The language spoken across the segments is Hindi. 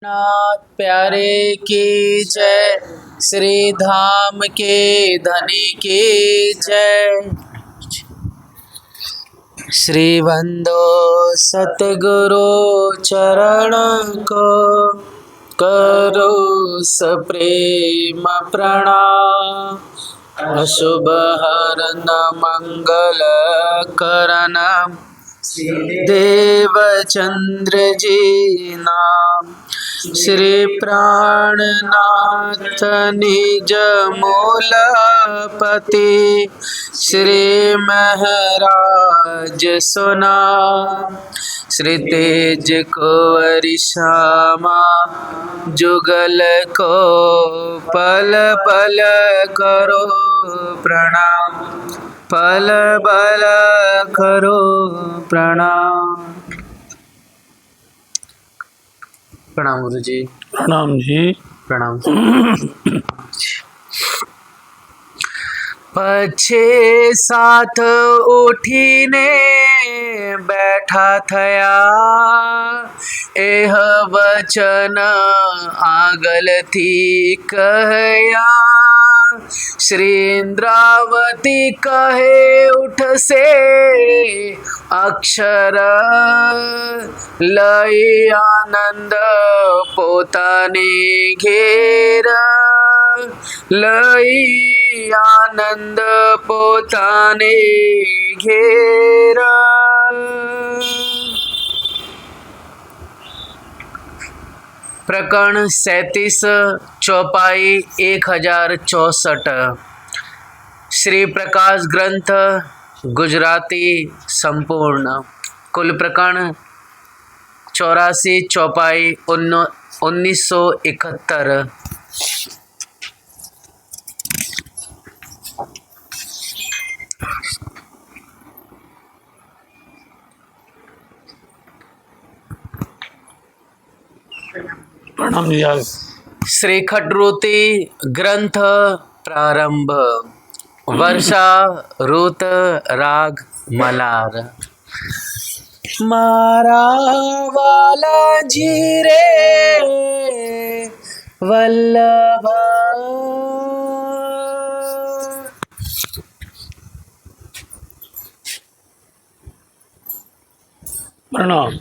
नाथ प्यारे की जय, श्री धाम के धनी की जय। श्री बंदो सतगुरु चरण को करो सप्रेम प्रणाम। अशुभ हरन मंगल करन देवचंद्र जी नाम। श्री प्राणनाथ निज मूलपति, श्री महराज सुना। श्री तेज कुंवर श्यामा जुगल को पल पल करो प्रणाम, पल पल करो प्रणाम। प्रणाम गुरु जी। प्रणाम जी। प्रणाम। पछे साथ उठीने बैठा थया, एह वचन आगल थी कहया। श्री इंद्रावती कहे उठ से अक्षर, लई आनंद पोताने घेर, लई आनंद पोताने घेर। प्रकरण 37 चौपाई 1064 श्री प्रकाश ग्रंथ गुजराती संपूर्ण। कुल प्रकरण 84 चौपाई 1971। प्रणाम जी। आज श्री खटरुति ग्रंथ प्रारंभ। वर्षा ऋत राग मलार। मारा वाला जी रे वल्लभ, प्रणाम।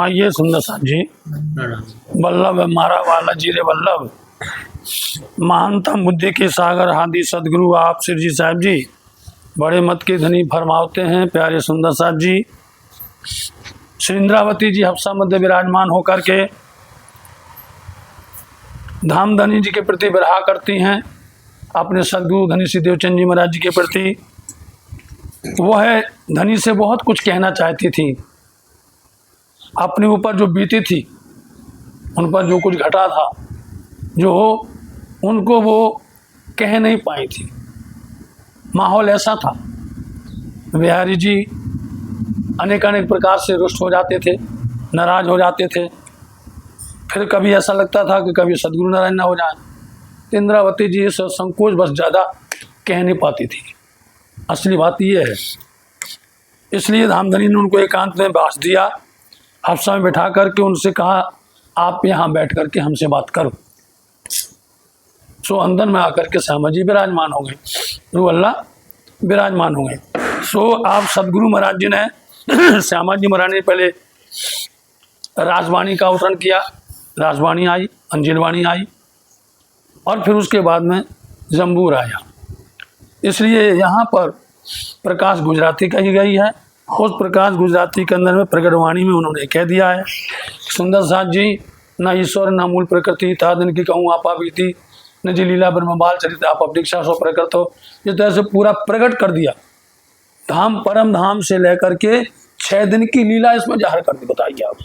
आइए सुंदर साहब जी। वल्लभ मारा वाला जी रे वल्लभ, महानतम बुद्धि के सागर हादी सदगुरु आप श्री जी साहब जी बड़े मत के धनी फरमावते हैं। प्यारे सुंदर साहब जी, श्री इंद्रावती जी हफ्सा मध्य विराजमान होकर के धाम धनी जी के प्रति विरहा करती हैं, अपने सदगुरु धनी श्री देवचंद जी महाराज जी के प्रति। वह धनी से बहुत कुछ कहना चाहती थी, अपने ऊपर जो बीती थी, उन पर जो कुछ घटा था, जो उनको वो कह नहीं पाई थी। माहौल ऐसा था, बिहारी जी अनेक अनेक प्रकार से रुष्ट हो जाते थे, नाराज हो जाते थे। फिर कभी ऐसा लगता था कि कभी सदगुरु नारायण ना हो जाए। इंद्रावती जी इस संकोच बस ज़्यादा कह नहीं पाती थी। असली बात ये है, इसलिए धामधनी ने उनको एकांत में बास दिया, हफ्सा में बैठा करके उनसे कहा आप यहाँ बैठ करके हमसे बात करो। सो अंदर में आकर के श्यामा जी विराजमान हो गए, रू अल्लाह विराजमान हो गए। सो आप सदगुरु महाराज जी ने श्यामा जी महाराज ने पहले राजवाणी का अवतरण किया। राजवाणी आई, अंजिलवाणी आई, और फिर उसके बाद में जम्बूर आया। इसलिए यहाँ पर प्रकाश गुजराती कही गई है। उस प्रकाश गुजराती के अंदर में प्रगटवाणी में उन्होंने कह दिया है, सुंदर साथ जी न ईश्वर न मूल प्रकृति था दिन की कहूँ आपा बीती, न जी लीला ब्रह्मबाल चरित आप अपदीक्षा सो प्रकट हो। इस तरह से पूरा प्रकट कर दिया। धाम परम धाम से लेकर के 6 दिन की लीला इसमें जाहिर कर दी। बताइए आप,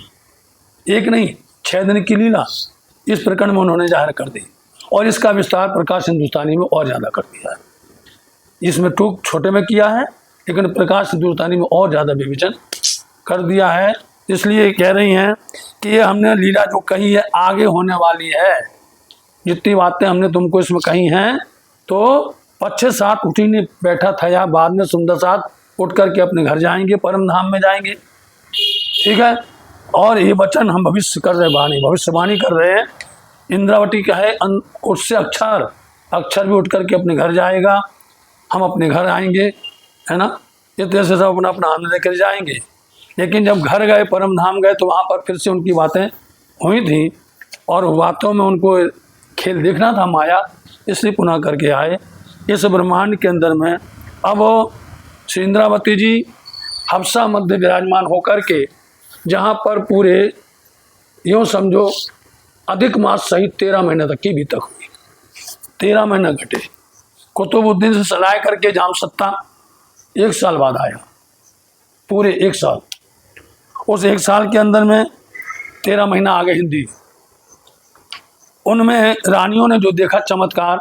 एक नहीं 6 दिन की लीला इस प्रकरण में उन्होंने जाहिर कर दी, और इसका विस्तार प्रकाश हिंदुस्तानी में और ज़्यादा कर दिया है। इसमें टूक छोटे में किया है, लेकिन प्रकाश हिंदुस्तानी में और ज़्यादा विवेचन कर दिया है। इसलिए कह रही हैं कि ये हमने लीला जो कही है आगे होने वाली है। जितनी बातें हमने तुमको इसमें कही हैं, तो पक्षे साथ उठी ने बैठा था, या बाद में सुंदर साथ उठ करके अपने घर जाएंगे, परम धाम में जाएंगे। ठीक है, और ये वचन हम भविष्य कर रहे, भविष्यवाणी कर रहे हैं। इंद्रावती का है उससे अक्षर भी उठ करके अपने घर जाएगा, हम अपने घर आएंगे, है ना। ये तरह से सब अपना अपना आनंद लेकर जाएंगे। लेकिन जब घर गए, परम धाम गए, तो वहाँ पर फिर से उनकी बातें हुई थी और बातों में उनको खेल देखना था माया, इसलिए पुनः करके आए इस ब्रह्मांड के अंदर में। अब श्री इंद्रावती जी हफ्सा मध्य विराजमान होकर के, जहाँ पर पूरे यूँ समझो अधिक मास सहित 13 महीने तक की बीतक हुई। 13 महीने घटे। कुतुबुद्दीन से सलाह करके जाम सत्ता 1 साल बाद आया, पूरे 1 साल। उस 1 साल के अंदर में 13 महीना आ गए हिंदी। उनमें रानियों ने जो देखा चमत्कार,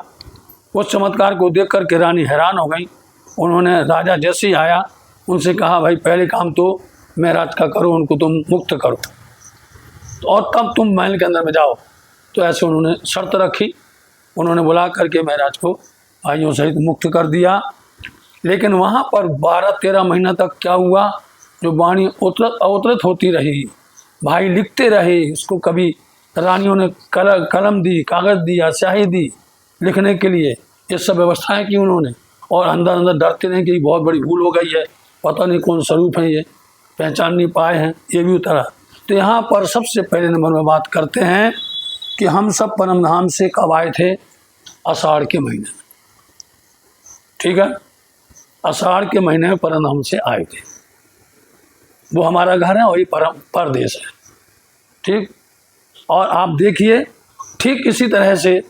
उस चमत्कार को देख करके रानी हैरान हो गई। उन्होंने राजा जैसे ही आया उनसे कहा, भाई पहले काम तो महराज का करो, उनको तुम मुक्त करो और तब तुम महल के अंदर में जाओ। तो ऐसे उन्होंने शर्त रखी। उन्होंने बुला करके महराज को भाइयों सहित मुक्त कर दिया। लेकिन वहाँ पर 12-13 महीना तक क्या हुआ, जो वाणी अवतरित होती रही, भाई लिखते रहे इसको। कभी रानियों ने कलम दी, कागज़ दिया, स्याही दी लिखने के लिए, ये सब व्यवस्थाएं की उन्होंने। और अंदर अंदर डरते रहे कि बहुत बड़ी भूल हो गई है, पता नहीं कौन स्वरूप है, ये पहचान नहीं पाए हैं, ये भी उतरा। तो यहाँ पर सबसे पहले नंबर में बात करते हैं कि हम सब परम धाम से कब आए थे, आषाढ़ के महीने में। ठीक है, आषाढ़ के महीने में परम धाम से आए थे। वो हमारा घर है, वही परम परदेश है। ठीक, और आप देखिए ठीक इसी तरह से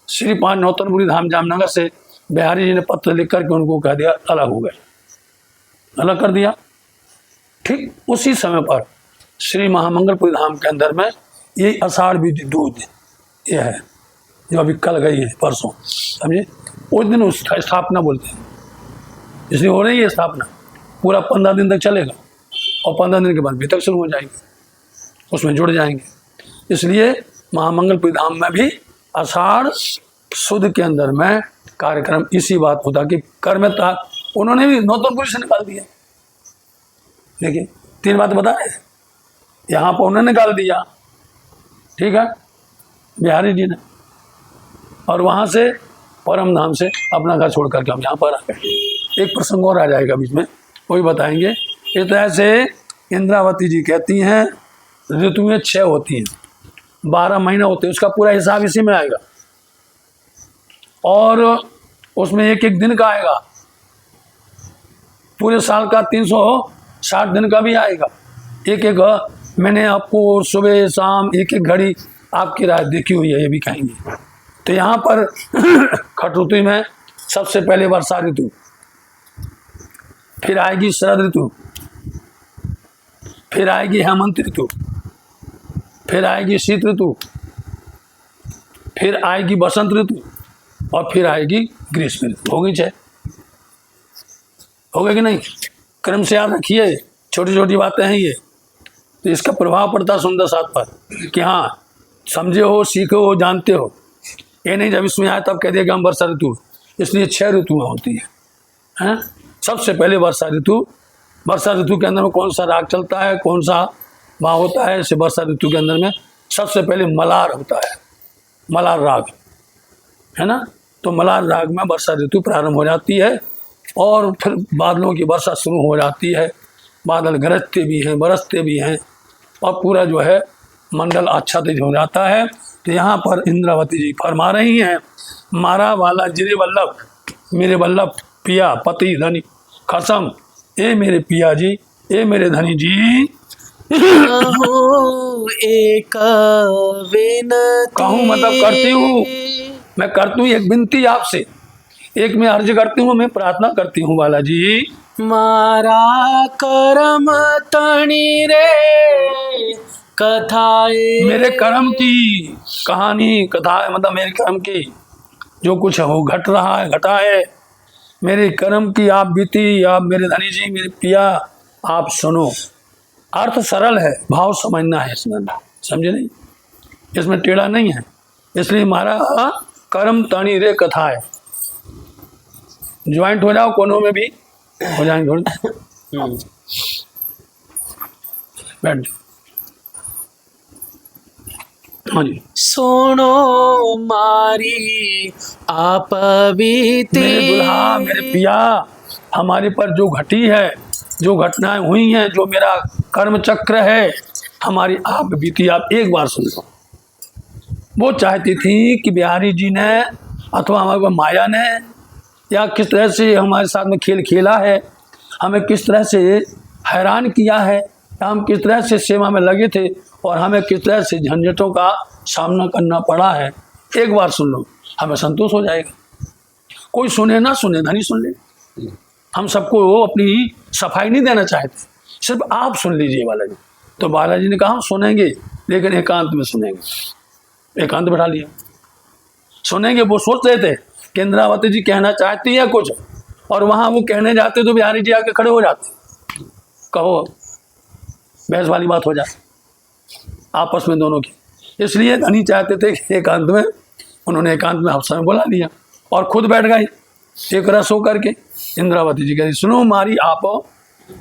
श्री 5 नौतनपुरी धाम जामनगर से बिहारी जी ने पत्र लिख करके उनको कह दिया अलग हो गए, अलग कर दिया। ठीक उसी समय पर श्री महामंगलपुरी धाम के अंदर में ये आषाढ़ बीती 2 दिन ये है, जो अभी कल गई है, परसों, समझे। उस दिन उस स्थापना बोलते हैं, इसलिए हो रही है स्थापना। पूरा 15 दिन तक चलेगा और 15 दिन के बाद बीतक शुरू हो जाएगी, उसमें जुड़ जाएंगे। इसलिए महामंगलपुरी धाम में भी आषाढ़ सुद के अंदर में कार्यक्रम इसी बात होता कि कर में था। उन्होंने भी नौतनपुरी से निकाल दिया। देखिए 3 बात बता रहे हैं, यहाँ पर उन्होंने निकाल दिया, ठीक है, बिहारी जी ने, और वहाँ से परम धाम से अपना घर छोड़ करके हम यहाँ पर आ गए। एक प्रसंग और आ जाएगा बीच में, वही बताएंगे। इस तरह से इंद्रावती जी कहती हैं ऋतुएं 6 होती हैं, 12 महीने होते हैं, उसका पूरा हिसाब इसी में आएगा। और उसमें एक एक दिन का आएगा, पूरे साल का 360 दिन का भी आएगा। एक एक मैंने आपको सुबह शाम एक एक घड़ी आपकी राय देखी हुई है, ये भी कहेंगे। तो यहाँ पर खट ऋतु में सबसे पहले वर्षा ऋतु, फिर आएगी शरद ऋतु, फिर आएगी हेमंत ऋतु, फिर आएगी शीत ऋतु, फिर आएगी बसंत ऋतु, और फिर आएगी ग्रीष्म ऋतु। होगी 6, हो गए कि नहीं? क्रम से याद रखिए, छोटी छोटी बातें हैं ये, तो इसका प्रभाव पड़ता है सुंदर साथ पर कि हाँ समझे हो, सीखे हो, जानते हो। ये नहीं जब इसमें आए तब कह दिया कि हम वर्षा ऋतु, इसलिए 6 ऋतुएं होती हैं। सबसे पहले वर्षा ऋतु, वर्षा ऋतु के अंदर में कौन सा राग चलता है, कौन सा भाव होता है, इसे वर्षा ऋतु के अंदर में सबसे पहले मलार होता है, मलार राग, है ना। तो मलार राग में वर्षा ऋतु प्रारंभ हो जाती है और फिर बादलों की वर्षा शुरू हो जाती है। बादल गरजते भी हैं, बरसते भी हैं, और पूरा जो है मंडल आच्छादित हो जाता है। तो यहाँ पर इंद्रावती जी फरमा रही हैं, मारा वाला जिरे वल्लभ, मेरे वल्लभ पिया पति धनी खसम, ए मेरे पिया जी, ए मेरे धनी जी, एक विनती, कहूँ मतलब करती हूँ, मैं करती हूँ एक विनती आपसे, एक मैं अर्ज करती हूँ, मैं प्रार्थना करती हूँ वाला जी, मारा करम तणी रे कथाए, मेरे कर्म की कहानी, कथा है मतलब मेरे कर्म की जो कुछ हो घट रहा है, घटा है, मेरे कर्म की आप बीती, आप मेरे धनी जी, मेरे पिया आप सुनो। अर्थ सरल है, भाव समझना है इसमें, समझे नहीं, इसमें टेढ़ा नहीं है। इसलिए हमारा कर्म तणी रे कथा है। ज्वाइंट हो जाओ, कोनों में भी हो जाएंगे थोड़ी। बैठ जाओ। हाँ जी। सुनो मारी आप बीती। मेरे दुल्हा, मेरे पिया, हमारे पर जो घटी है, जो घटनाएं हुई हैं, जो मेरा कर्म चक्र है, हमारी आप बीती, आप एक बार सुन लो। वो चाहती थी कि बिहारी जी ने अथवा हमारे माया ने या किस तरह से हमारे साथ में खेल खेला है, हमें किस तरह से हैरान किया है, हम किस तरह से सेवा में लगे थे और हमें किस तरह से झंझटों का सामना करना पड़ा है। एक बार सुन लो, हमें संतोष हो जाएगा। कोई सुने ना सुने, धनी सुन ले। हम सबको अपनी सफाई नहीं देना चाहते, सिर्फ आप सुन लीजिए बालाजी। तो बालाजी ने कहा हम सुनेंगे, लेकिन एकांत में सुनेंगे। एकांत बैठा लिया, सुनेंगे। वो सोच रहे थे कि इंद्रावती जी कहना चाहती है कुछ, और वहाँ वो कहने जाते तो बिहारी जी आके खड़े हो जाते, कहो बहस वाली बात हो जाए आपस में दोनों की। इसलिए धनी चाहते थे कि एकांत में, उन्होंने एकांत में हफ्सा में बुला लिया और खुद बैठ गए एक रस होकर के। इंद्रावती जी कह सुनो मारी आप,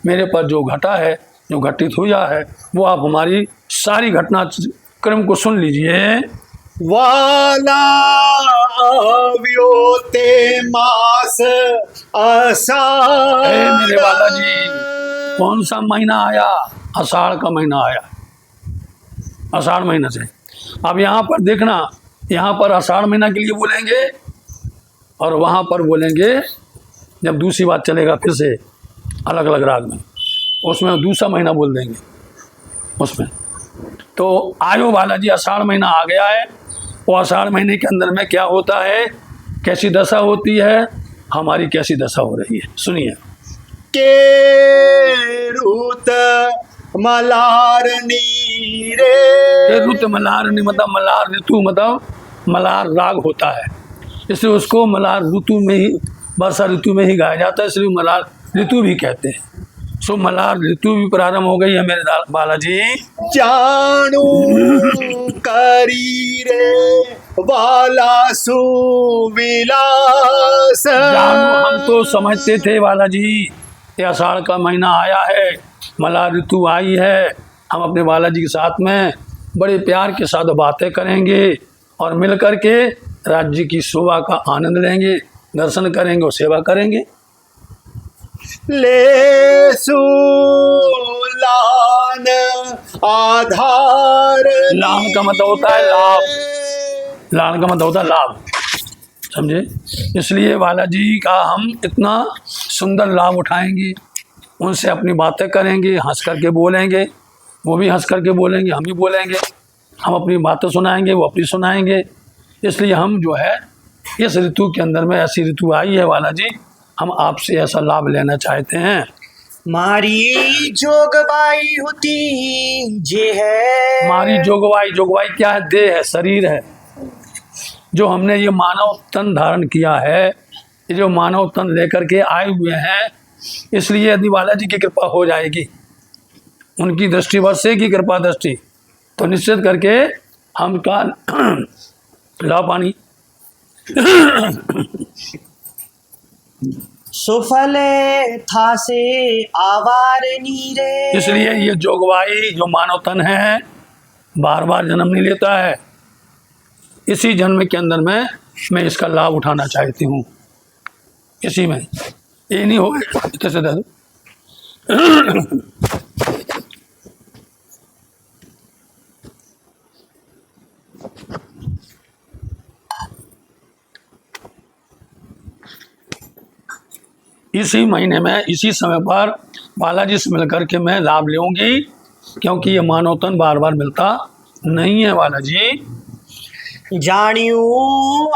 मेरे पर जो घटा है, जो घटित हुआ है, वो आप हमारी सारी घटना क्रम को सुन लीजिए। वाला व्योते मास आषाढ़। मेरे बालाजी, कौन सा महीना आया? आषाढ़ का महीना आया। आषाढ़ महीने से अब यहाँ पर देखना, यहाँ पर आषाढ़ महीना के लिए बोलेंगे और वहाँ पर बोलेंगे जब दूसरी बात चलेगा फिर से अलग अलग राग में, उसमें दूसरा महीना बोल देंगे उसमें। तो आयो बालाजी, आषाढ़ महीना आ गया है। वो आषाढ़ महीने के अंदर में क्या होता है, कैसी दशा होती है, हमारी कैसी दशा हो रही है, सुनिए। के रुत मलार नीरे। ये रुत मलार नहीं मतलब मलार ऋतु, मतलब मलार राग होता है, इसलिए उसको मलार ऋतु में ही, वर्षा ऋतु में ही गाया जाता है, इसलिए मलार ऋतु भी कहते हैं। सो मलार ऋतु भी प्रारंभ हो गई है मेरे बालाजी। जानू करी रे वाला सुविलास। जानू, हम तो समझते थे बालाजी ये आषाढ़ का महीना आया है, मलार ऋतु आई है, हम अपने बालाजी के साथ में बड़े प्यार के साथ बातें करेंगे और मिल कर के राज्य की शोभा का आनंद लेंगे, दर्शन करेंगे और सेवा करेंगे। ले सुलान आधार। लान का मतलब होता है लाभ, लान का मतलब होता है लाभ, समझे। इसलिए बालाजी का हम इतना सुंदर लाभ उठाएंगे, उनसे अपनी बातें करेंगे, हंस करके बोलेंगे, वो भी हंस करके बोलेंगे, हम भी बोलेंगे, हम अपनी बातें सुनाएंगे, वो अपनी सुनाएंगे। इसलिए हम जो है इस ऋतु के अंदर में, ऐसी ऋतु आई है बालाजी, हम आपसे ऐसा लाभ लेना चाहते हैं। मारी जोगबाई होती जे है। हमारी जोगवाई, जोगवाई क्या है? देह है, शरीर है। जो हमने ये मानव तन धारण किया है, ये जो मानव तन लेकर के आए हुए हैं, इसलिए यदि बालाजी की कृपा हो जाएगी, उनकी दृष्टि बरसेगी कृपा दृष्टि, तो निश्चित करके हम का ला पानी। सुफले था से आवार नीरे। इसलिए ये जोगवाई जो मानव तन है बार बार जन्म नहीं लेता है, इसी जन्म के अंदर में मैं इसका लाभ उठाना चाहती हूँ, इसी में। ये नहीं हो कैसे दे दो। इसी महीने में, इसी समय पर बालाजी से मिलकर के मैं लाभ लूंगी, क्योंकि ये मानव तन बार बार मिलता नहीं है बालाजी। जानियो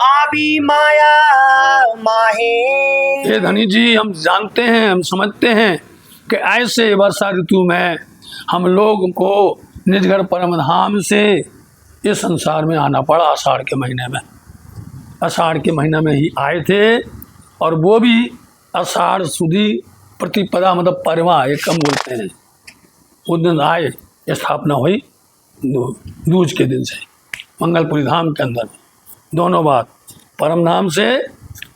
आबी माया माहे। ये धनी जी, हम जानते हैं, हम समझते हैं कि ऐसे वर्षा ऋतु में हम लोग को निज घर परम धाम से इस संसार में आना पड़ा। आषाढ़ के महीने में, आषाढ़ के महीने में ही आए थे, और वो भी आषाढ़ सुदी प्रतिपदा, मतलब परवा एक कम बोलते हैं, उस दिन आए, स्थापना हुई दूज के दिन से मंगलपुरी धाम के अंदर। दोनों बात, परम धाम से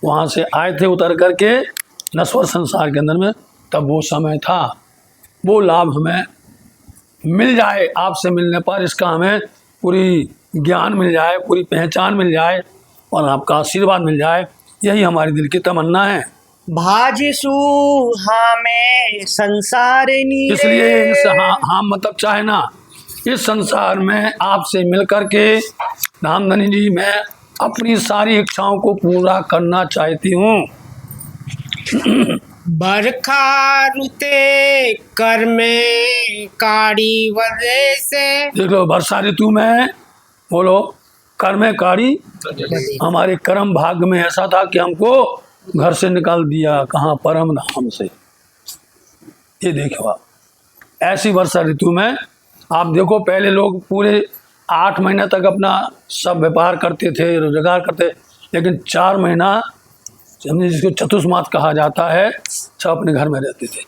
वहाँ से आए थे उतर करके नश्वर संसार के अंदर में, तब वो समय था, वो लाभ हमें मिल जाए, आपसे मिलने पर इसका हमें पूरी ज्ञान मिल जाए, पूरी पहचान मिल जाए और आपका आशीर्वाद मिल जाए, यही हमारी दिल की तमन्ना है। भाजिसु हमें संसार नीरे। इसलिए इस हाँ मतलब चाहे ना, इस संसार में आपसे मिल करके धामधनी जी मैं अपनी सारी इच्छाओं को पूरा करना चाहती हूँ। बरखा रुते कर में काड़ी वजह से। देख लो, वर्षा ऋतु में बोलो कर में काड़ी, हमारे कर्म भाग में ऐसा था कि हमको घर से निकाल दिया, कहाँ, परम धाम से। ये देखो आप, ऐसी वर्षा ऋतु में आप देखो, पहले लोग पूरे 8 महीने तक अपना सब व्यापार करते थे, रोजगार करते, लेकिन 4 महीना समझे जिसको चतुष्मास कहा जाता है, सब अपने घर में रहते थे,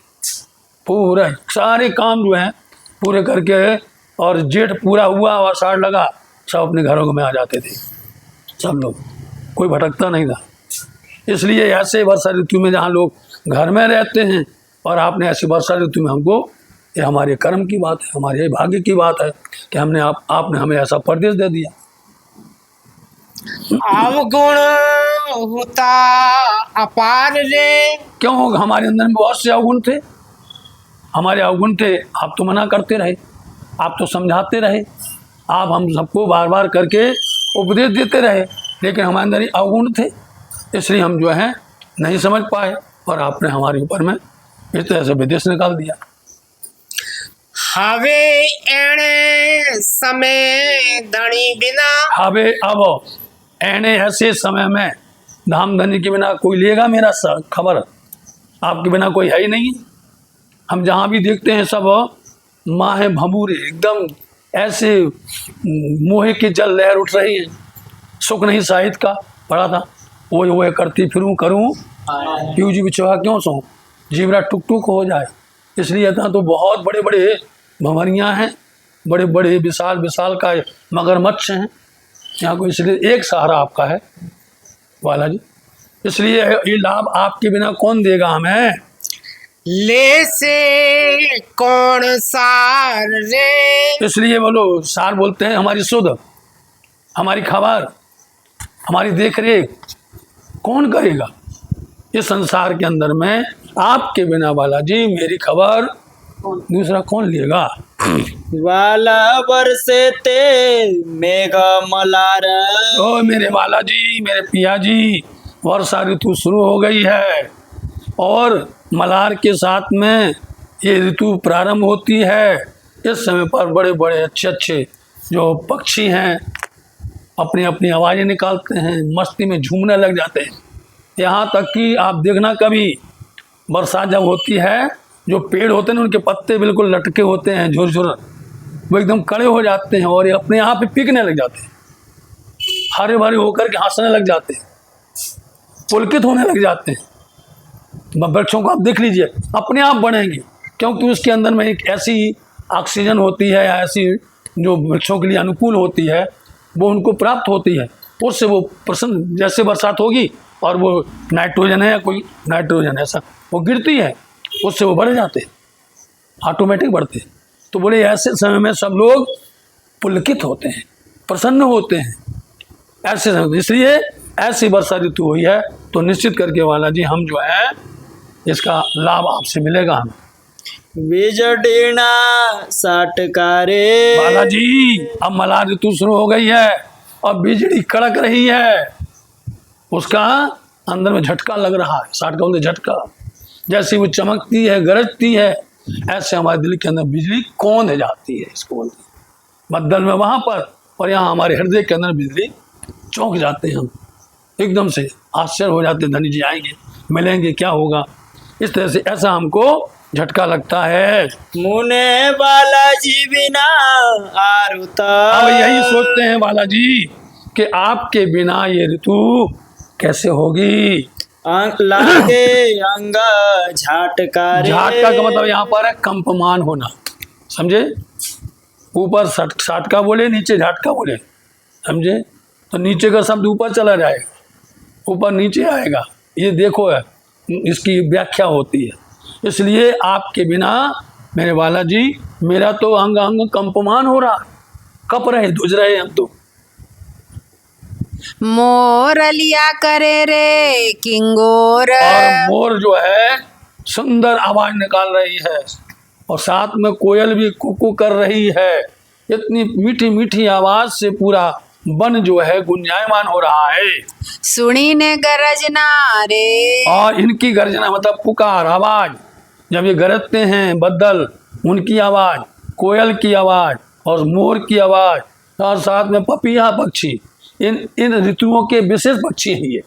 पूरे सारे काम जो हैं पूरे करके, और जेठ पूरा हुआ और आषाढ़ लगा, सब अपने घरों में आ जाते थे सब लोग, कोई भटकता नहीं था। इसलिए ऐसे वर्षा ऋतु में जहाँ लोग घर में रहते हैं और आपने ऐसी वर्षा ऋतु में हमको, ये हमारे कर्म की बात है, हमारे भाग्य की बात है कि हमने आपने हमें ऐसा परदेश दे दिया। अवगुण होता अपार रे। क्यों? हमारे अंदर में बहुत से अवगुण थे, हमारे अवगुण थे। आप तो मना करते रहे, आप तो समझाते रहे, आप हम सबको बार बार करके उपदेश देते रहे, लेकिन हमारे अंदर ही अवगुण थे, इसलिए हम जो है नहीं समझ पाए और आपने हमारे ऊपर में इस तरह से विदेश निकाल दिया। हवे एणे समय धनी बिना। हवे अब एने ऐसे समय में धामधनी के बिना कोई लेगा मेरा खबर, आपके बिना कोई है ही नहीं। हम जहाँ भी देखते हैं सब माँ है भमूरे, एकदम ऐसे मोहे के जल लहर उठ रही है, सुख नहीं साहित का पड़ा था, वो करती फिरूं करूं पीऊ जी बिछवा क्यों सो, जीवरा टुक टुक हो जाए। इसलिए यहाँ तो बहुत बड़े बड़े भंवरियाँ हैं, बड़े बड़े विशाल विशाल का मगरमच्छ हैं यहाँ को, इसलिए एक सहारा आपका है बालाजी। इसलिए ये लाभ आपके बिना कौन देगा हमें? ले से कौन सार रे। इसलिए बोलो, सार बोलते हैं हमारी सुध, हमारी खबर, हमारी देख रेख कौन करेगा इस संसार के अंदर में? आपके बिना बालाजी मेरी खबर दूसरा कौन लेगा? वाला बरसे ते मेघा मलार। ओ मेरे बालाजी, मेरे पिया जी, वर्षा ऋतु शुरू हो गई है और मलार के साथ में ये ऋतु प्रारंभ होती है। इस समय पर बड़े बड़े अच्छे अच्छे जो पक्षी हैं अपनी अपनी आवाज़ें निकालते हैं, मस्ती में झूमने लग जाते हैं। यहाँ तक कि आप देखना कभी बरसात जब होती है, जो पेड़ होते हैं उनके पत्ते बिल्कुल लटके होते हैं, झुरझुर, वो एकदम खड़े हो जाते हैं और ये अपने यहाँ पे पीकने लग जाते हैं, हरे भरे होकर के हंसने लग जाते हैं, पुलकित होने लग जाते हैं। वृक्षों को आप देख लीजिए, अपने आप बढ़ेंगे, क्योंकि उसके अंदर में एक ऐसी ऑक्सीजन होती है या ऐसी जो वृक्षों के लिए अनुकूल होती है वो उनको प्राप्त होती है, उससे वो प्रसन्न, जैसे बरसात होगी और वो नाइट्रोजन है या कोई नाइट्रोजन ऐसा वो गिरती है, उससे वो बढ़ जाते हैं, ऑटोमेटिक बढ़ते हैं। तो बोले ऐसे समय में सब लोग पुलकित होते हैं, प्रसन्न होते हैं ऐसे समय। इसलिए ऐसी वर्षा ऋतु हुई है तो निश्चित करके वाला जी हम जो है इसका लाभ आपसे मिलेगा हमें। बिजडीना साटकारे। बालाजी अब मलार ऋतु शुरू हो गई है और बिजली कड़क रही है, उसका अंदर में झटका लग रहा है, साठ का बोलते झटका, जैसे वो चमकती है गरजती है ऐसे हमारे दिल के अंदर बिजली कौंध जाती है, इसको बोलते हैं। बदल में वहाँ पर और यहाँ हमारे हृदय के अंदर बिजली चौंक जाते हैं, हम एकदम से आश्चर्य हो जाते हैं, धनी जी आएंगे मिलेंगे क्या होगा, इस तरह से ऐसा हमको झटका लगता है। मुने बालाजी बिना आरुता। अब यही सोचते हैं बालाजी कि आपके बिना ये ऋतु कैसे होगी। लागे अंग झटकारे। झटका का मतलब यहाँ पर है कंपमान होना, समझे, ऊपर साटका बोले नीचे झटका बोले, समझे, तो नीचे का शब्द ऊपर चला जाएगा, ऊपर नीचे आएगा, ये देखो है इसकी व्याख्या होती है। इसलिए आपके बिना मेरे बालाजी मेरा तो अंग अंग कंपमान हो रहा, कप रहे धुज रहे हम तो। मोर लिया करे रे किंगोर। और मोर जो है सुंदर आवाज निकाल रही है और साथ में कोयल भी कुकू कर रही है। इतनी मीठी मीठी आवाज से पूरा वन जो है गुंजायमान हो रहा है। सुनी ने गरजना रे। और इनकी गर्जना मतलब पुकार आवाज, जब ये गरजते हैं बदल, उनकी आवाज, कोयल की आवाज और मोर की आवाज और साथ में पपीहा पक्षी, इन ऋतुओं के विशेष पक्षी हैं ये।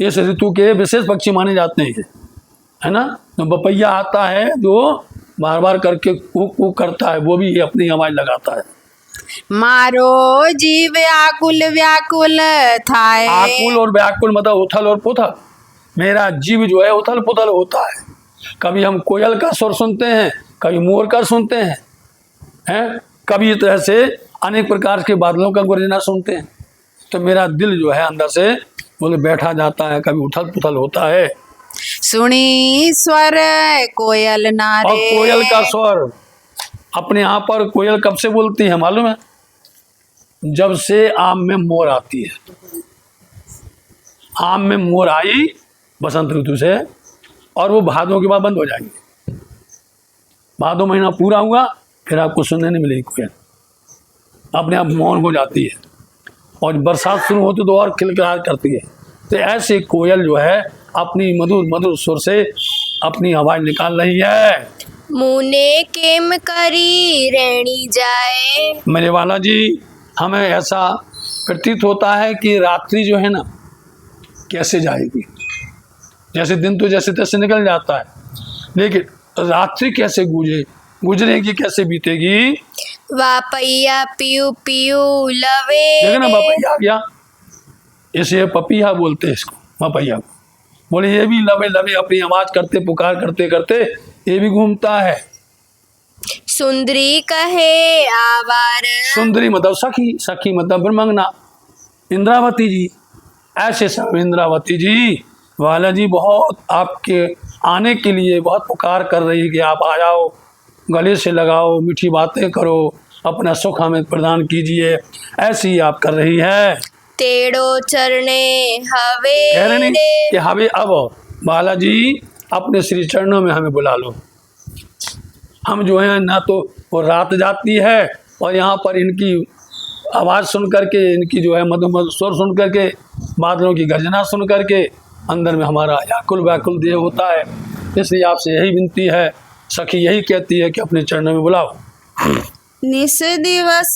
इस ऋतु के विशेष पक्षी माने जाते हैं, है ना। तो बपैया आता है जो बार बार करके कूक कूक करता है, वो भी ये अपनी आवाज लगाता है। मारो जीव आकुल व्याकुल थाए। आकुल और व्याकुल मतलब उथल और पुथल। मेरा जीव जो है उथल पुथल होता है। कभी हम कोयल का स्वर सुनते हैं, कभी मोर का सुनते हैं, कभी इस तरह से अनेक प्रकार के बादलों का गुरजना सुनते हैं। तो मेरा दिल जो है अंदर से बोले बैठा जाता है, कभी उथल पुथल होता है। सुनी स्वर कोयल और नारे। कोयल का स्वर अपने यहाँ पर कोयल कब से बोलती है मालूम है? जब से आम में मोर आती है। आम में मोर आई बसंत ऋतु से और वो भादों के बाद बंद हो जाएंगे। भादों महीना पूरा हुआ फिर आपको सुनने नहीं मिलेगी कोयल, अपने आप मौन हो जाती है। और बरसात शुरू होती तो और खिलखिलाहट करती है। तो ऐसे कोयल जो है अपनी मधुर मधुर सुर से अपनी आवाज निकाल रही है। मुने केम करी रेणी जाए। मेरे वाला जी, हमें ऐसा प्रतीत होता है कि रात्रि जो है ना कैसे जाएगी। जैसे दिन तो जैसे तैसे निकल जाता है, लेकिन रात्रि कैसे गुजरेगी, कैसे बीतेगी। वापैया पियू पियू लवे। देखो ना पपैया आ गया, इसे पपीहा बोलते हैं इसको, पपैया को। बोले ये भी लवे लवे अपनी आवाज करते पुकार करते करते ये भी घूमता है। सुंदरी कहे आवार। सुंदरी मतलब सखी, सखी मतलब ब्रह्मंगना, इंद्रावती जी। ऐसे सब इंद्रावती जी वाला जी बहुत आपके आने के लिए बहुत पुकार कर रही है कि आप आ जाओ, गले से लगाओ, मीठी बातें करो, अपना सुख हमें प्रदान कीजिए। ऐसी आप कर रही है। तेड़ो चरणे हवे कह रहे नहीं रे। कि हवे अब बालाजी अपने श्री चरणों में हमें बुला लो। हम जो है ना तो वो रात जाती है और यहाँ पर इनकी आवाज़ सुन करके, इनकी जो है मधुर मधुर स्वर सुन करके, बादलों की गर्जना सुन करके अंदर में हमारा व्याकुल व्याकुल देह होता है। इसलिए आपसे यही विनती है, सखी यही कहती है कि अपने चरणों में बुलाओ। निस दिवस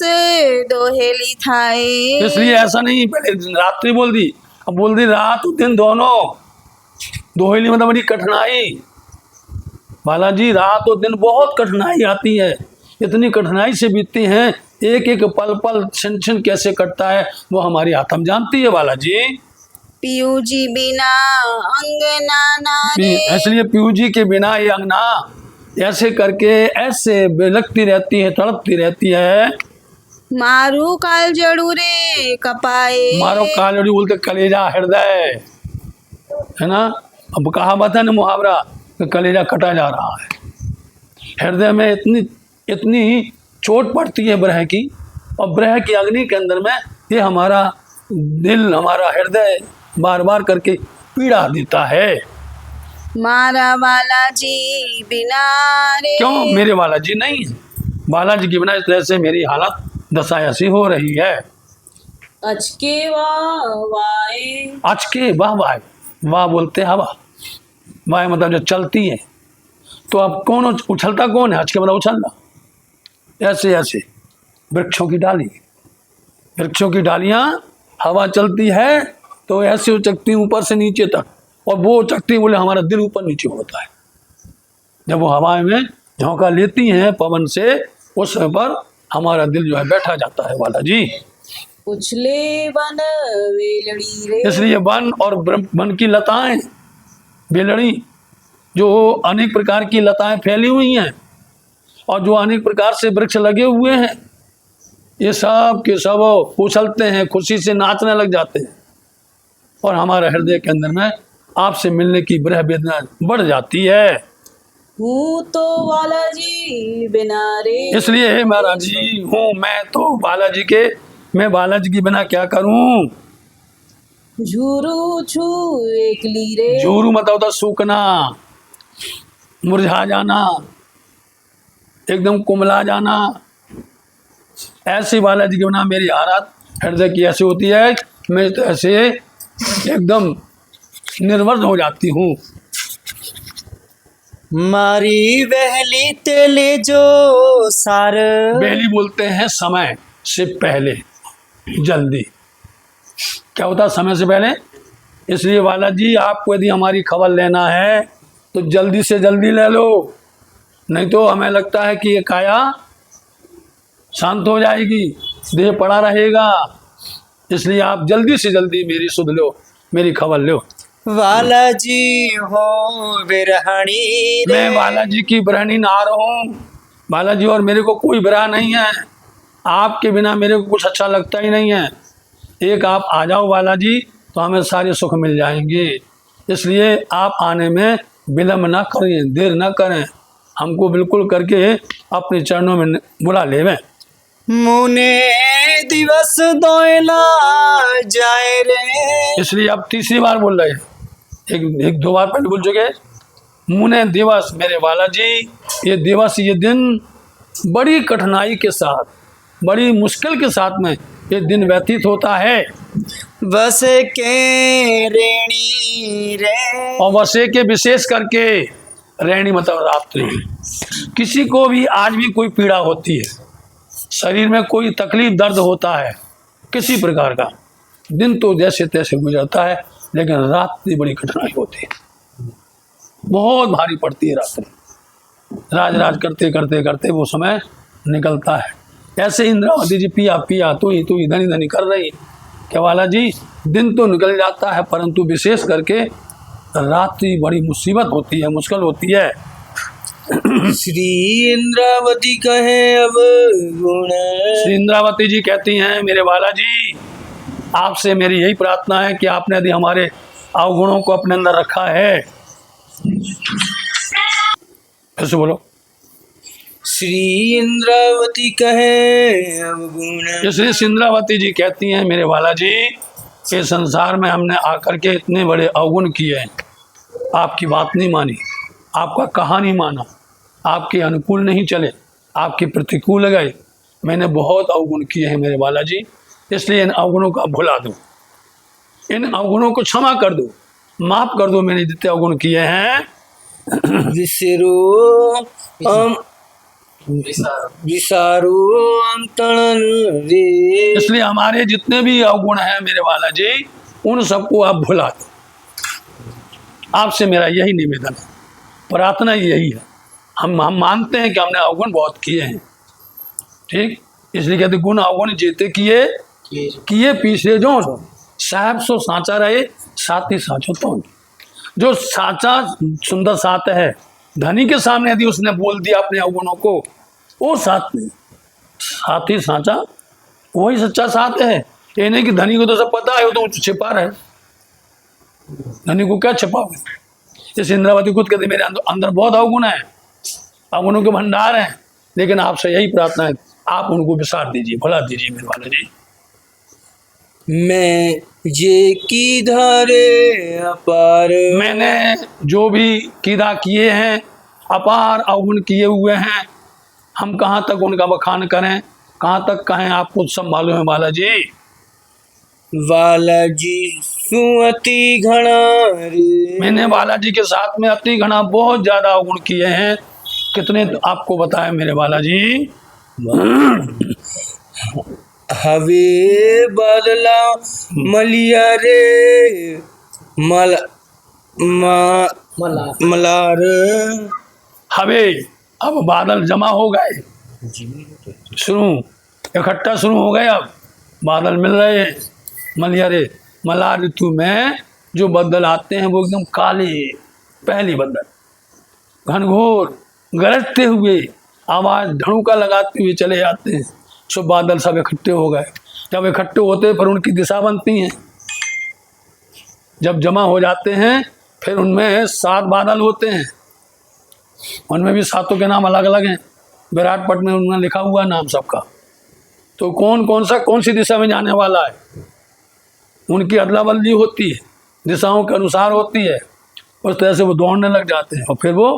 दोहेली थाए। इसलिए ऐसा नहीं पहले रात्रि बोल दी, अब बोल दी रात दिन दोनों। दोहेली मतलब बड़ी कठिनाई। बालाजी रात और दिन बहुत कठिनाई आती है, इतनी कठिनाई से बीतती हैं, एक एक पल पल क्षण क्षण कैसे कटता है वो हमारी आत्मा जानती है बालाजी। पियू जी बिना अंगना नारे। इसलिए पीयू जी के बिना ये अंगना ऐसे करके ऐसे बेलकती रहती है, तड़पती रहती है। मारू काल जड़ू रे कपाए। मारो कालड़ी बोलते कलेजा हृदय, है ना। अब कहावत है ना मुहावरा कि कलेजा कटा जा रहा है। हृदय में इतनी इतनी चोट पड़ती है ब्रह की, और ब्रह की अग्नि के अंदर में ये हमारा दिल, हमारा हृदय बार बार करके पीड़ा देता है। मारा वाला जी बिना रे। क्यों मेरे वाला जी नहीं है, बालाजी के बिना इस तरह से मेरी हालत दशा ऐसी हो रही है। अचके वाए। अचके वाह वाह, वाह बोलते हवा, वाह मतलब जो चलती है। तो अब कौन उछलता कौन है? अचके मतलब उछलना। ऐसे ऐसे वृक्षों की डाली, वृक्षों की डालियां हवा चलती है तो ऐसे उचकती ऊपर से नीचे तक, और वो उचकती बोले हमारा दिल ऊपर नीचे होता है। जब वो हवा में झोंका लेती हैं पवन से, उस समय पर हमारा दिल जो है बैठा जाता है वाला जी। उछले वन वेलड़ी रे। इसलिए वन और वन की लताएं, बेलड़ी, जो अनेक प्रकार की लताएं फैली हुई हैं और जो अनेक प्रकार से वृक्ष लगे हुए हैं, ये सब के सब उछलते हैं, खुशी से नाचने लग जाते हैं, और हमारे हृदय के अंदर में आपसे मिलने की ब्रह वेदना बढ़ जाती है। हूँ तो बालाजी बिना रे। इसलिए हे महाराज जी हूँ मैं तो बालाजी के, मैं बालाजी के बिना क्या करूं। झूरू छू एकली रे। झूरू मतलब होता सूखना, मुरझा जाना, एकदम कुमला जाना। ऐसी बालाजी के बिना मेरी हालत हृदय की ऐसी होती है, मैं तो ऐसे एकदम निर्वस्त हो जाती हूँ। मारी बहली तेले जो सार। पहली बोलते हैं समय से पहले, जल्दी। क्या होता है समय से पहले? इसलिए बालाजी आपको यदि हमारी खबर लेना है तो जल्दी से जल्दी ले लो, नहीं तो हमें लगता है कि ये काया शांत हो जाएगी, देह पड़ा रहेगा। इसलिए आप जल्दी से जल्दी मेरी सुध लो, मेरी खबर लो। बालाजी हो बिरहणी रे। मैं बालाजी की बिरहणी नार हूँ। बालाजी और मेरे को कोई बिरह नहीं है, आपके बिना मेरे को कुछ अच्छा लगता ही नहीं है। एक आप आ जाओ बालाजी तो हमें सारे सुख मिल जाएंगे। इसलिए आप आने में विलम्ब ना करें, देर ना करें, हमको बिल्कुल करके अपने चरणों में बुला लेवें। मुने दिवस दोयला जाए रे। इसलिए अब तीसरी बार बोल रहे हैं, एक दो बार पहले बोल चुके। मुने दिवस, मेरे बालाजी ये दिवस, ये दिन बड़ी कठिनाई के साथ, बड़ी मुश्किल के साथ में ये दिन व्यतीत होता है। बस के रेणी रे। और वसे के विशेष करके रेणी मतलब रात्रि। किसी को भी आज भी कोई पीड़ा होती है, शरीर में कोई तकलीफ दर्द होता है किसी प्रकार का, दिन तो जैसे तैसे गुजरता है, लेकिन रात्रि बड़ी कठिनाई होती है, बहुत भारी पड़ती है रात्रि। राज करते करते करते वो समय निकलता है। ऐसे इंद्रावती जी पिया पिया तू ही धनी धनी कर रही। क्या बालाजी दिन तो निकल जाता है, परंतु विशेष करके रात्रि बड़ी मुसीबत होती है, मुश्किल होती है। श्री इंद्रावती कहे अब गुण। श्री इंद्रावती जी कहती हैं, मेरे बालाजी आपसे मेरी यही प्रार्थना है कि आपने यदि हमारे अवगुणों को अपने अंदर रखा है, ऐसे बोलो। श्री इंद्रावती कहे अब गुण। इसलिए इंद्रावती जी कहती हैं, मेरे बालाजी ये संसार में हमने आकर के इतने बड़े अवगुण किए हैं, आपकी बात नहीं मानी, आपका कहा नहीं माना, आपके अनुकूल नहीं चले, आपके प्रतिकूल गए। मैंने बहुत अवगुण किए हैं मेरे बालाजी, इसलिए इन अवगुणों को आप भुला दो, इन अवगुणों को क्षमा कर दो, माफ कर दो। मैंने जितने अवगुण किए हैं विसारो अंतण रे। इसलिए हमारे जितने भी अवगुण हैं मेरे बालाजी, उन सबको आप भुला दो। आपसे मेरा यही निवेदन है, प्रार्थना यही है। हम मानते हैं कि हमने अवगुण बहुत किए हैं, ठीक। इसलिए कहते गुण अवगुण जेते किए पीछे जो साहब सो साचा रहे, साथी साचो तो। जो साचा सुंदर साथ है, धनी के सामने यदि उसने बोल दिया अपने अवगुणों को, वो साथ नहीं, साथी साचा वही सच्चा साथ है। ये नहीं कि धनी को तो सब पता है, वो तो छिपा रहे, धनी को क्या छिपाओगे। जैसे इंद्रावती खुद कहते मेरे अंदर बहुत अवगुण है, अवगुणों के भंडार हैं, लेकिन आपसे यही प्रार्थना है आप उनको विसार दीजिए, भुला दीजिए मेरे बालाजी। मैं ये की धारे अपार। मैंने जो भी कीदा किए हैं, अपार अवगुण किए हुए हैं, हम कहाँ तक उनका बखान करें, कहाँ तक कहें, आपको सब मालूम है बालाजी। बालाजी सुअति घना रे। मैंने बालाजी के साथ में अति घना बहुत ज्यादा अवगुण किए हैं। कितने तो आपको बताए मेरे बालाजी। हवे बदला मलिया रे मलार। हवे अब बादल जमा हो गए, शुरू इकट्ठा शुरू हो गए, अब बादल मिल रहे हैं। मलियारे मलार ऋतु में जो बदल आते हैं वो एकदम काले, पहली बदल घनघोर गरजते हुए आवाज ढड़ूका लगाते हुए चले जाते हैं। सो बादल सब इकट्ठे हो गए। जब इकट्ठे होते हैं फिर उनकी दिशा बनती हैं, जब जमा हो जाते हैं फिर उनमें 7 बादल होते हैं। उनमें भी सातों के नाम अलग अलग हैं, विराट पट में उन्होंने लिखा हुआ है नाम सबका। तो कौन सी दिशा में जाने वाला है, उनकी अदला बदली होती है, दिशाओं के अनुसार होती है। उस तरह से वो दौड़ने लग जाते हैं और फिर वो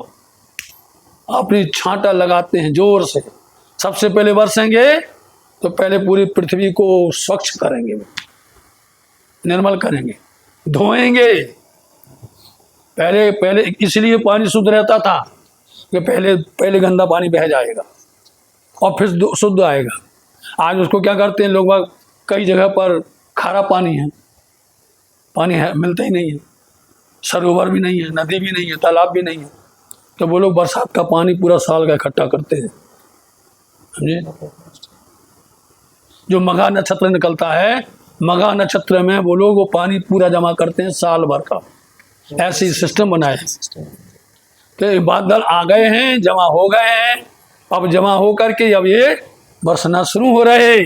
अपनी छांटा लगाते हैं जोर से। सबसे पहले बरसेंगे तो पहले पूरी पृथ्वी को स्वच्छ करेंगे, वो निर्मल करेंगे, धोएंगे। पहले इसलिए पानी शुद्ध रहता था कि पहले गंदा पानी बह जाएगा और फिर शुद्ध आएगा। आज उसको क्या करते हैं लोग, कई जगह पर खारा पानी है, मिलता ही नहीं है, सरोवर भी नहीं है, नदी भी नहीं है, तालाब भी नहीं है। तो वो लोग बरसात का पानी पूरा साल का इकट्ठा करते हैं, समझे। जो मघा नक्षत्र निकलता है, मघा नक्षत्र में वो लोग वो पानी पूरा जमा करते हैं साल भर का। ऐसी सिस्टम बनाए तो बादल आ गए हैं, जमा हो गए हैं। अब जमा हो करके अब ये बरसना शुरू हो रहे,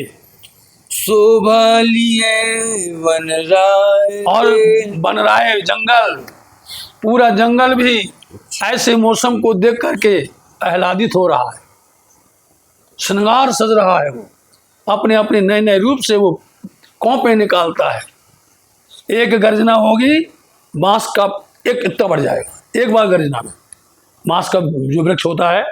शोभा लिए वन राय और बन रहा है जंगल। पूरा जंगल भी ऐसे मौसम को देख करके आह्लादित हो रहा है, श्रृंगार सज रहा है। वो अपने अपने नए नए रूप से वो कौपे निकालता है। एक गर्जना होगी, बांस का एक इतना बढ़ जाएगा एक बार गर्जना में। बांस का जो वृक्ष होता है,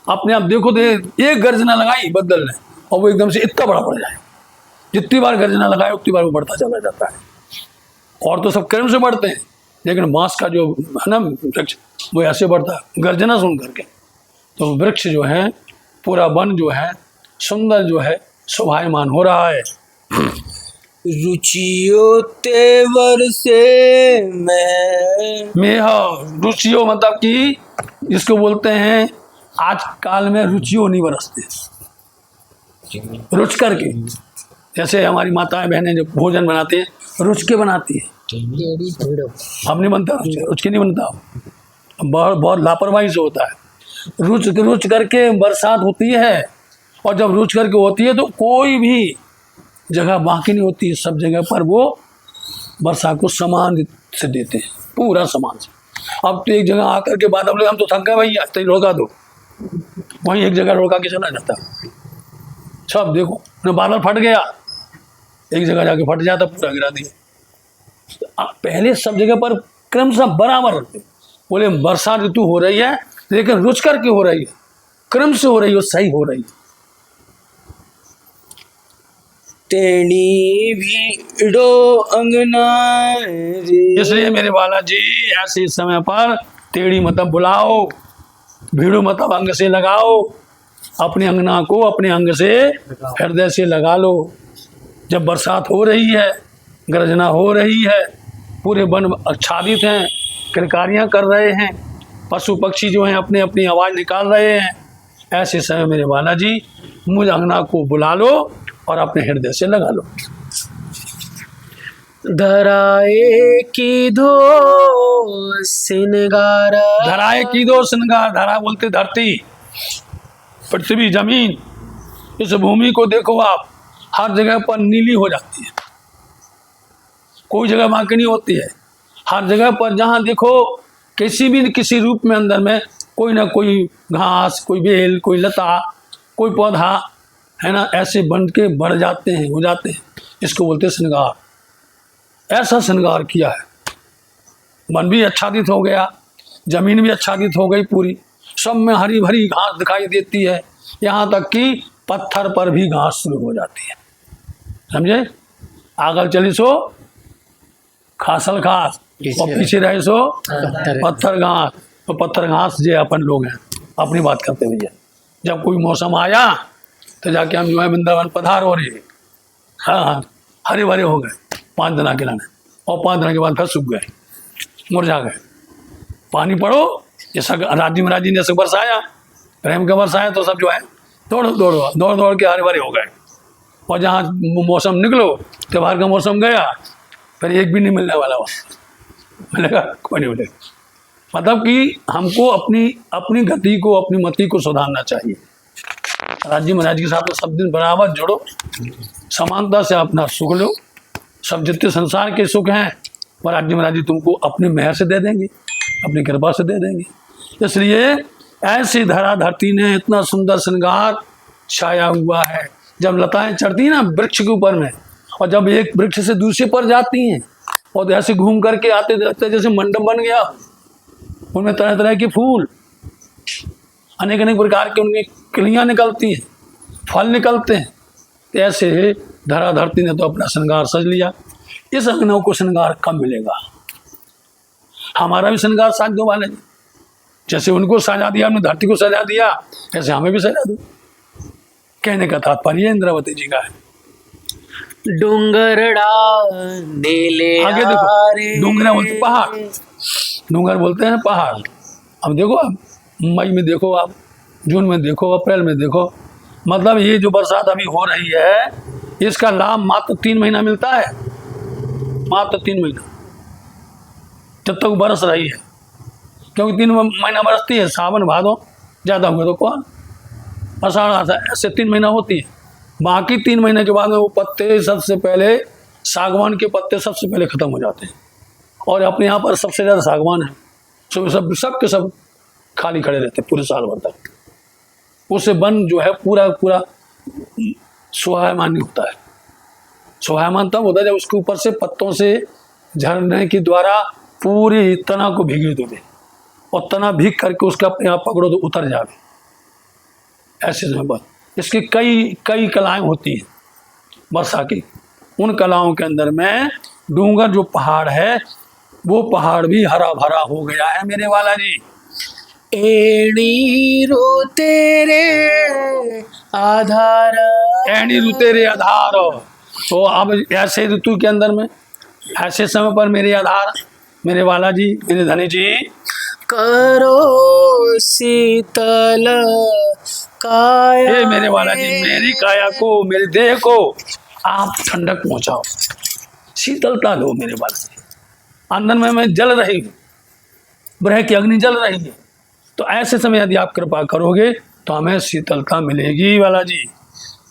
अपने आप देखो तो एक गर्जना लगाई बदल ने और वो एकदम से इतना बड़ा बढ़ जाएगा। जितनी बार गर्जना लगाए उतनी बार वो बढ़ता चला जाता है। और तो सब क्रम से बढ़ते हैं, लेकिन बांस का जो है ना वृक्ष, वो ऐसे बढ़ता है गर्जना सुन करके। तो वृक्ष जो है, पूरा वन जो है सुंदर जो है शोभायमान हो रहा है। रुचियो तेवर से रुचियो मतलब कि जिसको बोलते हैं आज काल में रुचियो नहीं बरसते, रुच करके। जैसे हमारी माताएं बहनें जो भोजन बनाती हैं रुच के बनाती है, अब नहीं बनता, रुच के नहीं बनता, बहुत लापरवाही से होता है। रुच करके बरसात होती है, और जब रुच करके होती है तो कोई भी जगह बाकी नहीं होती है, सब जगह पर वो बरसात को समान से देते हैं, पूरा समान से। अब तो एक जगह आकर के बाद हम तो थक गए भैया, तो रोका दो, वहीं एक जगह रोका के चला जाता। सब देखो न बादल फट गया, एक जगह जाके फट जाता, पूरा गिरा दिया। पहले सब जगह पर क्रमशः बराबर रहते, बोले बरसात ऋतु हो रही है लेकिन रुच करके हो रही है, क्रम से हो रही है, सही हो रही है। टेढ़ी भीड़ो अंगना रे। इसलिए मेरे बालाजी ऐसे समय पर टेढ़ी मतलब बुलाओ, भीड़ो मतलब अंग से लगाओ, अपने अंगना को अपने अंग से हृदय से लगा लो। जब बरसात हो रही है, गर्जना हो रही है, पूरे वन आच्छादित हैं, किलकारियाँ कर रहे हैं, पशु पक्षी जो हैं अपनी अपनी आवाज़ निकाल रहे हैं, ऐसे समय मेरे बालाजी मुझ अंगना को बुला लो और अपने हृदय से लगा लो। धराए की दो सिनगारा, धराए की दो सिनगार, धरा बोलते धरती, पृथ्वी, जमीन। इस भूमि को देखो आप, हर जगह पर नीली हो जाती है, कोई जगह बाकी नहीं होती है। हर जगह पर जहाँ देखो किसी रूप में अंदर में कोई ना कोई घास, कोई बेल, कोई लता, कोई पौधा है ना, ऐसे बन के बढ़ जाते हैं, हो जाते हैं। इसको बोलते हैं श्रृंगार। ऐसा श्रृंगार किया है, वन भी आच्छादित हो गया, जमीन भी आच्छादित हो गई पूरी, सब में हरी भरी घास दिखाई देती है, यहाँ तक कि पत्थर पर भी घास शुरू हो जाती है, समझे। आगल चली सो खासल घास और पीछे रहे सो पत्थर घास। तो पत्थर घास जो अपन लोग हैं, अपनी बात करते भैया। जब कोई मौसम आया तो जाके हम जो है वृंदावन पधार हो रही है, हाँ, हरे भरे हो गए 5 दिन के लाने, और 5 दिन के बाद फिर सूख गए, मुरझा गए। पानी पड़ो, जैसा राजी महाराज जी ने जैसे बरसाया, प्रेम का बरसाया, तो सब जो है दौड़ के हरे भरे हो गए। और जहाँ मौसम निकलो, त्योहार का मौसम गया, फिर एक भी नहीं मिलने वाला, वहाँ मिलेगा कोई नहीं मिलेगा। मतलब कि हमको अपनी गति को, अपनी मति को सुधारना चाहिए। राज्य महाराज के साथ तो सब दिन बराबर जुड़ो, समानता से अपना सुख लो। सब जितने संसार के सुख हैं वो राज्य महाराज जी तुमको अपनी मेहर से दे देंगे, अपनी कृपा से दे देंगे। इसलिए ऐसी धरा धरती ने इतना सुंदर श्रृंगार छाया हुआ है। जब लताएं चढ़ती हैं ना वृक्ष के ऊपर में, और जब एक वृक्ष से दूसरे पर जाती हैं और ऐसे घूम करके आते जाते जैसे मंडप बन गया, उनमें तरह तरह के फूल, अनेक अनेक प्रकार के उनकी कलियां निकलती हैं, फल निकलते हैं। तो ऐसे धरा धरती ने तो अपना श्रृंगार सज लिया। इस अग्नव को श्रृंगार कब मिलेगा? हमारा भी श्रृंगार साज दो वाले, जैसे उनको सजा दिया, हमने धरती को सजा दिया, ऐसे हमें भी सजा दो। कहने का तात्पर्य इंद्रावती जी का है। डूंगरड़ा नीले आगे देखो, डूंगरा बोलते पहाड़, डूंगर बोलते हैं पहाड़। अब देखो, अब मई में देखो, आप जून में देखो, अप्रैल में देखो, मतलब ये जो बरसात अभी हो रही है इसका लाभ मात्र 3 महीना मिलता है, मात्र 3 महीना, जब तक बरस रही है। क्योंकि 3 महीना बरसती है, सावन भादो, ज़्यादा हुआ तो कौन, आषाढ़ आषाढ़, ऐसे 3 महीना होती है। बाकी 3 महीने के बाद में वो पत्ते सबसे पहले, सागवान के पत्ते सबसे पहले ख़त्म हो जाते हैं। और अपने यहाँ पर सबसे ज़्यादा सागवान है, सब के सब खाली खड़े रहते हैं पूरे साल भर तक। उससे वन जो है पूरा पूरा सोहायमान नहीं होता है। सोहायमान तब होता है जब उसके ऊपर से पत्तों से झरने के द्वारा पूरी तना को भीगे दो दे, और तना भीग करके उसका अपने आप पकड़ो तो उतर जाए। ऐसे समय पर इसकी कई कलाएं होती हैं वर्षा की। उन कलाओं के अंदर में डूंगर जो पहाड़ है, वो पहाड़ भी हरा भरा हो गया है मेरे वाला जी। एणी रो तेरे आधार, एणी ऋतु तेरे आधार। तो अब ऐसे ऋतु के अंदर में, ऐसे समय पर मेरे आधार, मेरे वाला जी, मेरे धनी जी, करो शीतल काया, ये मेरे वाला जी, मेरी काया को, मेरे देह को आप ठंडक पहुंचाओ, शीतलता दो मेरे वाला जी। अंदर में मैं जल रही हूँ, ब्रह की अग्नि जल रही है, तो ऐसे समय यदि आप कृपा करोगे तो हमें शीतलता मिलेगी वाला जी।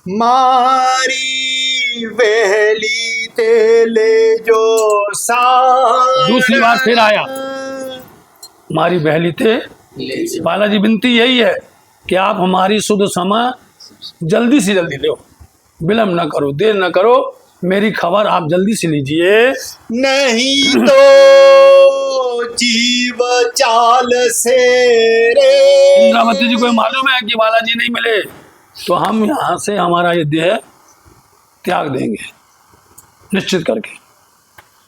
मारी वेली तेले जो दूसरी बार फिर आया, हमारी बहली थे बालाजी, विनती यही है कि आप हमारी शुद्ध समय जल्दी से जल्दी लो, विलम्ब न करो, देर न करो, मेरी खबर आप जल्दी से लीजिए। नहीं तो जीव चाल से रे। इंद्रावती जी को मालूम है कि बालाजी नहीं मिले तो हम यहाँ से हमारा ये देह त्याग देंगे निश्चित करके।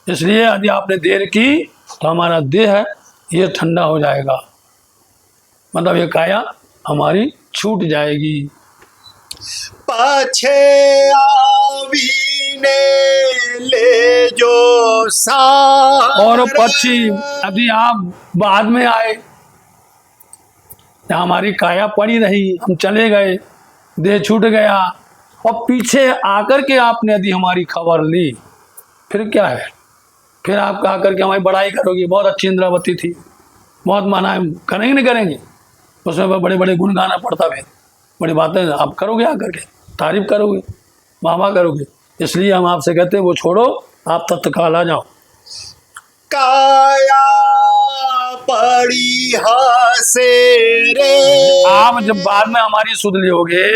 इसलिए यदि आपने देर की तो हमारा देह ये ठंडा हो जाएगा, मतलब ये काया हमारी छूट जाएगी। पाछे आवीने ले जो सार। और पक्षी यदि आप बाद में आए, हमारी काया पड़ी रही, हम चले गए, देह छूट गया, और पीछे आकर के आपने यदि हमारी खबर ली, फिर क्या है? फिर आप आकर के हमारी बड़ाई करोगे, बहुत अच्छी इंद्रावती थी, बहुत माना, करेंगे नहीं करेंगे, उसमें बड़े बड़े गुण गाना पड़ता है, बड़ी बातें आप करोगे, आकर के तारीफ करोगे, वाह करोगे। इसलिए हम आपसे कहते हैं वो छोड़ो, आप तत्काल आ जाओ। काया पड़ी हसे रे। आप जब बाद में हमारी सुध लियोगे,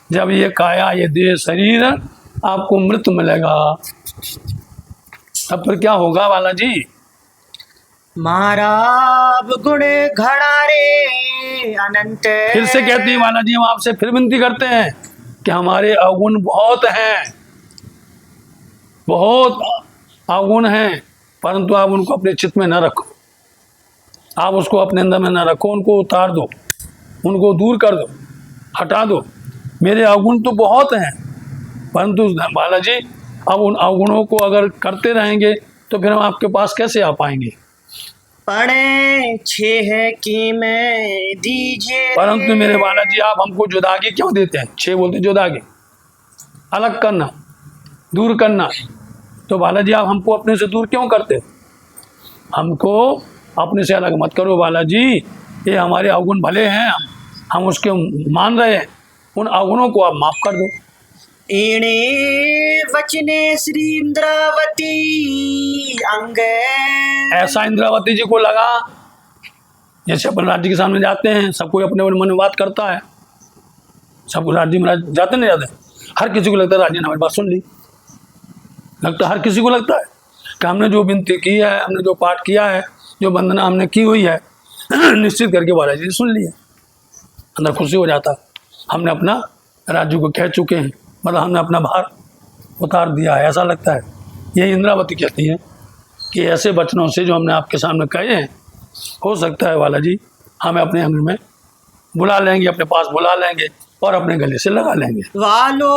जब ये काया, ये देह, शरीर आपको मृत मिलेगा, तब फिर क्या होगा वाला जी? माराब गुण घड़ा रे अनंत। फिर से कहती है वाला जी, हम आपसे फिर विनती करते हैं कि हमारे अवगुण बहुत हैं, बहुत अवगुण हैं, परंतु आप उनको अपने चित्त में न रखो, आप उसको अपने अंदर में न रखो, उनको उतार दो, उनको दूर कर दो, हटा दो। मेरे अवगुण तो बहुत हैं, परंतु बालाजी अब उन अवगुणों को अगर करते रहेंगे तो फिर हम आपके पास कैसे आ पाएंगे? पड़े छह की मैं दीजिए। परंतु मेरे बालाजी आप हमको जुदागी क्यों देते हैं? छह बोलते जुदागी, अलग करना, दूर करना। तो बालाजी आप हमको अपने से दूर क्यों करते? हमको अपने से अलग मत करो बालाजी, ये हमारे अवगुण भले हैं, हम उसके मान रहे हैं, उन अवगुणों को आप माफ कर दो। इणे वचने श्री इंद्रावती अंग। ऐसा इंद्रावती जी को लगा जैसे अपन राज्य के सामने जाते हैं, सब कोई अपने अपने मन में बात करता है, सब राज्य में जाते नहीं जाते, हर किसी को लगता है राज्य ने हमारी बात सुन ली। लगता है हर किसी को लगता है कि हमने जो विनती की है, हमने जो पाठ किया है, जो वंदना हमने की हुई है, निश्चित करके बालाजी ने सुन लिया। अंदर खुशी हो जाता, हमने अपना राज्य को कह चुके हैं, मतलब हमने अपना भार उतार दिया है, ऐसा लगता है। यही इंद्रावती कहती है कि ऐसे वचनों से जो हमने आपके सामने कहे हैं, हो सकता है बालाजी हमें अपने अंग में बुला लेंगे, अपने पास बुला लेंगे और अपने गले से लगा लेंगे। वालो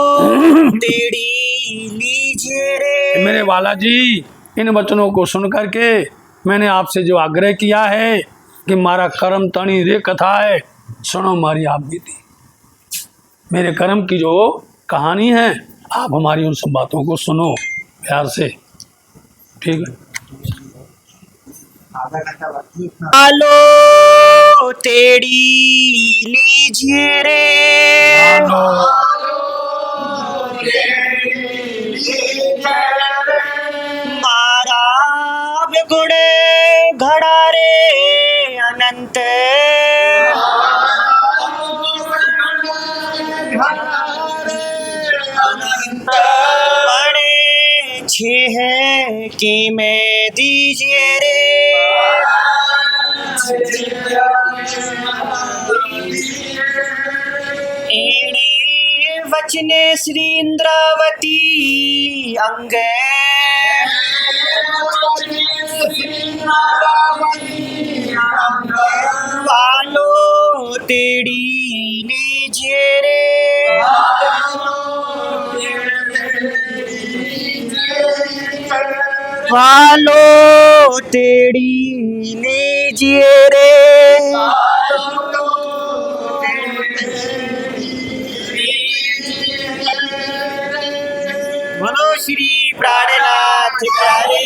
तेरी लीजिए रे। मेरे बालाजी, इन वचनों को सुन करके मैंने आपसे जो आग्रह किया है कि मारा कर्म तणी रे कथा है, सुनो हमारी आप बीती। मेरे कर्म की जो कहानी है, आप हमारी उन सब बातों को सुनो प्यार से, ठीक है। वालो तेरी लीजिए रे। मारा गुण घड़ा रे अनंत। बड़े छे है कि मैं दीजिए रे। एणे वचने श्री इंद्रावती अंग। वालो तेरी लीजिए रे। वालो तेरी लीजिए रे। बोलो श्री प्राणनाथ प्यारे।